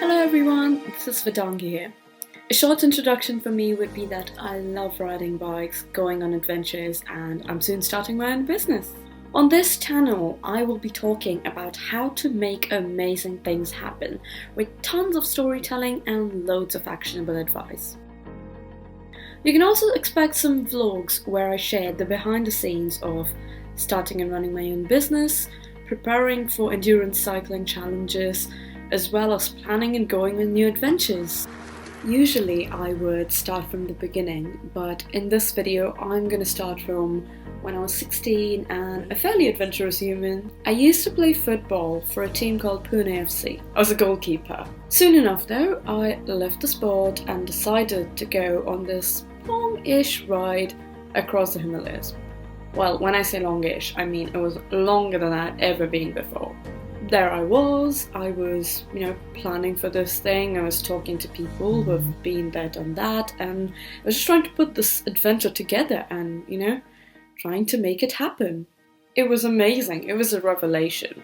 Hello everyone, this is Vedangi here. A short introduction for me would be that I love riding bikes, going on adventures, and I'm soon starting my own business. On this channel, I will be talking about how to make amazing things happen with tons of storytelling and loads of actionable advice. You can also expect some vlogs where I share the behind the scenes of starting and running my own business, preparing for endurance cycling challenges, as well as planning and going on new adventures. Usually I would start from the beginning, but in this video I'm going to start from when I was 16 and a fairly adventurous human. I used to play football for a team called Pune FC. I was a goalkeeper. Soon enough though, I left the sport and decided to go on this long-ish ride across the Himalayas. Well, when I say longish, I mean it was longer than I'd ever been before. There I was, planning for this thing. I was talking to people who have been there, done that, and I was just trying to put this adventure together and, trying to make it happen. It was amazing. It was a revelation.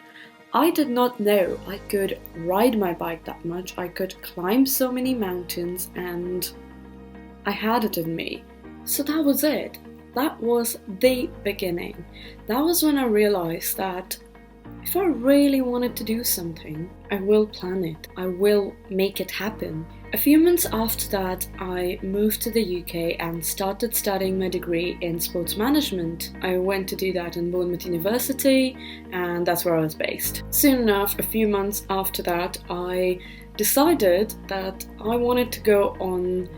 I did not know I could ride my bike that much. I could climb so many mountains, and I had it in me. So that was it. That was the beginning. That was when I realized that if I really wanted to do something, I will plan it. I will make it happen. A few months after that, I moved to the UK and started studying my degree in sports management. I went to do that in Woodward University, and that's where I was based. Soon enough, a few months after that, I decided that I wanted to go on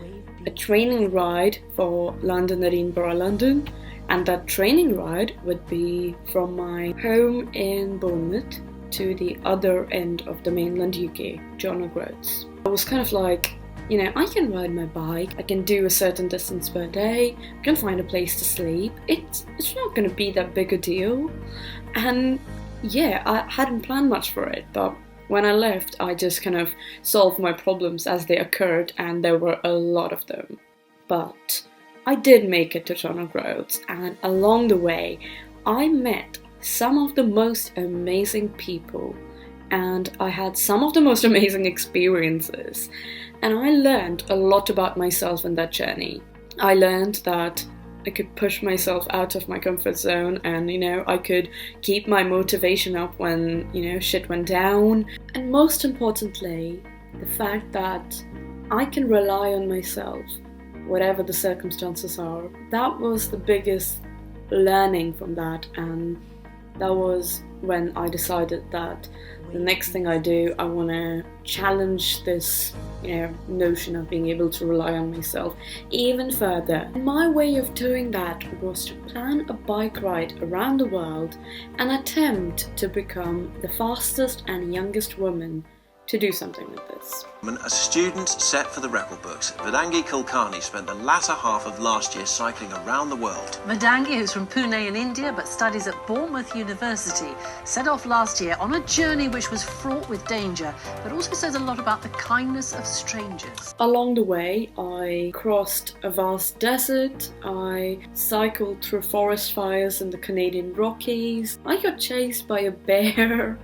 a training ride for London and Edinburgh, London. And that training ride would be from my home in Bournemouth to the other end of the mainland UK, John O'Groats. I was kind of like, I can ride my bike, I can do a certain distance per day, I can find a place to sleep. It's not going to be that big a deal. And yeah, I hadn't planned much for it, but when I left, I just kind of solved my problems as they occurred, and there were a lot of them. But I did make it to John O'Groats, and along the way I met some of the most amazing people, and I had some of the most amazing experiences, and I learned a lot about myself in that journey. I learned that I could push myself out of my comfort zone, and I could keep my motivation up when shit went down, and most importantly, the fact that I can rely on myself whatever the circumstances are. That was the biggest learning from that, and that was when I decided that the next thing I do, I want to challenge this notion of being able to rely on myself even further. My way of doing that was to plan a bike ride around the world and attempt to become the fastest and youngest woman to do something like this. A student set for the record books, Vedangi Kulkarni spent the latter half of last year cycling around the world. Vedangi, who's from Pune in India but studies at Bournemouth University, set off last year on a journey which was fraught with danger, but also says a lot about the kindness of strangers. Along the way, I crossed a vast desert, I cycled through forest fires in the Canadian Rockies, I got chased by a bear,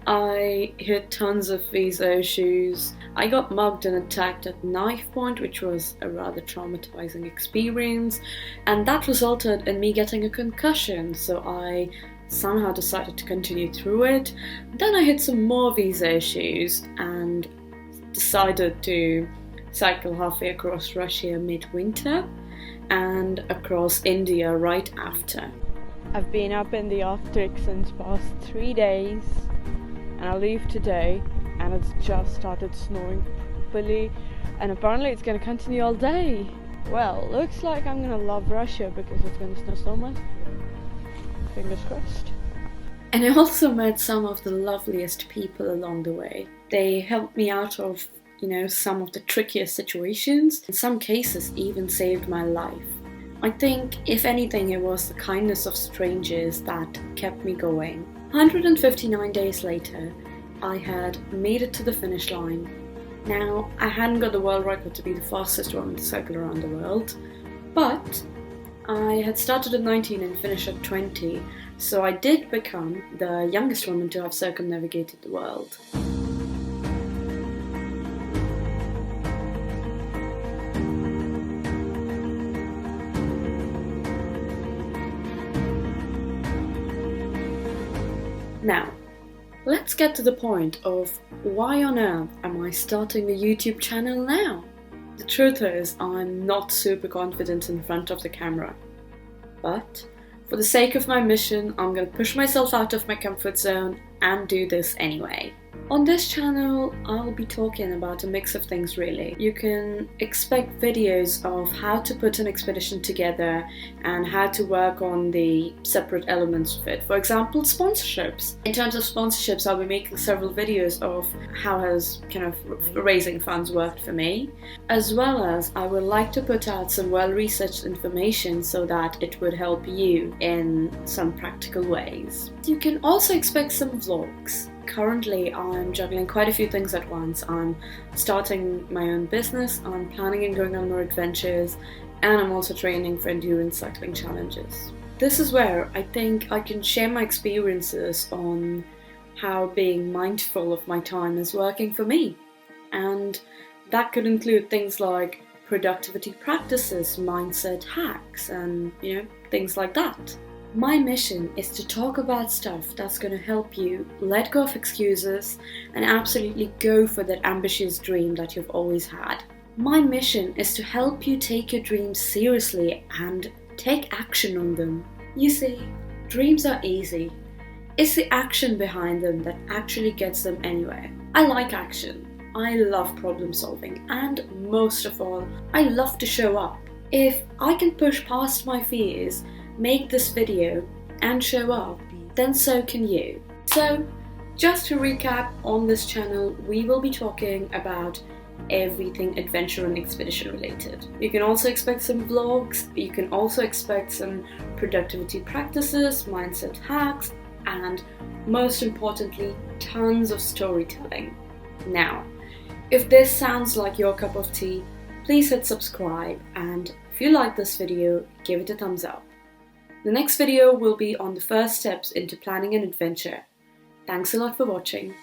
I hit tons of visa issues, I got mugged and attacked at knife point, which was a rather traumatizing experience, and that resulted in me getting a concussion, so I somehow decided to continue through it. Then I hit some more visa issues and decided to cycle halfway across Russia mid-winter and across India right after. I've been up in the Arctic since past 3 days, and I leave today, and it's just started snowing properly, and apparently it's going to continue all day. Well, looks like I'm going to love Russia because it's going to snow so much. Fingers crossed. And I also met some of the loveliest people along the way. They helped me out of, some of the trickiest situations. In some cases, even saved my life. I think, if anything, it was the kindness of strangers that kept me going. 159 days later, I had made it to the finish line. Now, I hadn't got the world record to be the fastest woman to cycle around the world, but I had started at 19 and finished at 20, so I did become the youngest woman to have circumnavigated the world. Now, let's get to the point of why on earth am I starting a YouTube channel now? The truth is, I'm not super confident in front of the camera. But for the sake of my mission, I'm going to push myself out of my comfort zone and do this anyway. On this channel, I'll be talking about a mix of things really. You can expect videos of how to put an expedition together and how to work on the separate elements of it. For example, sponsorships. In terms of sponsorships, I'll be making several videos of how has kind of raising funds worked for me, as well as I would like to put out some well-researched information so that it would help you in some practical ways. You can also expect some vlogs. Currently, I'm juggling quite a few things at once. I'm starting my own business, I'm planning on going on more adventures, and I'm also training for endurance cycling challenges. This is where I think I can share my experiences on how being mindful of my time is working for me. And that could include things like productivity practices, mindset hacks, and things like that. My mission is to talk about stuff that's going to help you let go of excuses and absolutely go for that ambitious dream that you've always had. My mission is to help you take your dreams seriously and take action on them. You see, dreams are easy. It's the action behind them that actually gets them anywhere. I like action. I love problem solving, and most of all, I love to show up. If I can push past my fears, make this video and show up, then so can you. So, just to recap, on this channel we will be talking about everything adventure and expedition related. You can also expect some vlogs, you can also expect some productivity practices, mindset hacks, and most importantly, tons of storytelling. Now, if this sounds like your cup of tea, please hit subscribe, and if you like this video, give it a thumbs up. The next video will be on the first steps into planning an adventure. Thanks a lot for watching.